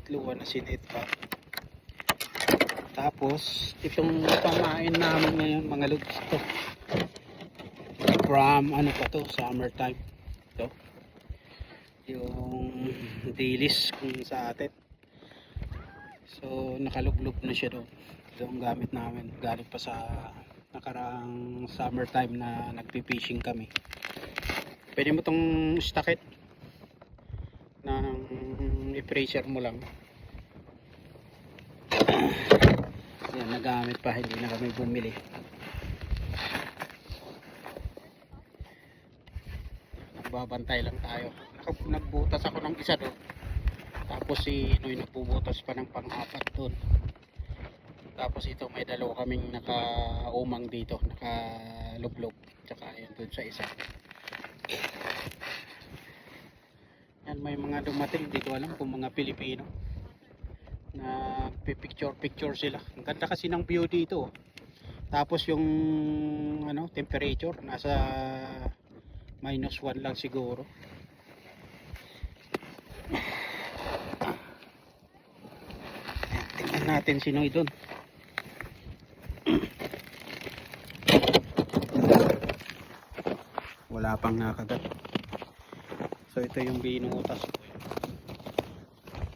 itluan na sinit pa. Tapos itong pamain namin ngayon mga lods to. From ano pa to, summertime. Ito. Yung dilis kung sa atin. So nakalublog na siya doon. Ito ang gamit namin. Galing pa sa nakaraang summertime na nagpi-fishing kami. Pwede mo tong stacket ng i-pressure mo lang. Yan, nagamit pa, hindi na kami bumili. Nagbabantay lang tayo. Nagbutas ako ng isa doon. Tapos si Noy nagbubutas pa ng pang-apat doon. Tapos ito may dalawa kaming naka-umang dito, naka-lublog. Tsaka yun doon sa isa. Yan, may mga dumating, hindi ko alam kung mga Pilipino na picture sila. Ang ganda kasi ng view dito. Tapos yung ano, temperature nasa -1 lang siguro. Tingnan natin si Noy doon. Wala pang nakagat. So ito yung binutas ko.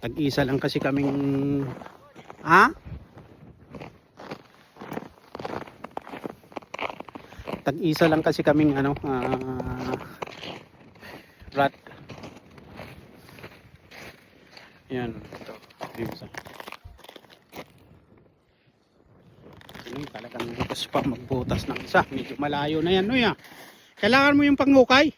Tag-isa lang kasi kaming tag-isa lang kasi kaming ano rat. Yan ito. Isa. Ano talagang butas pa magbutas ng isa. Medyo malayo na yan, no ya. Kailangan mo yung panghukay.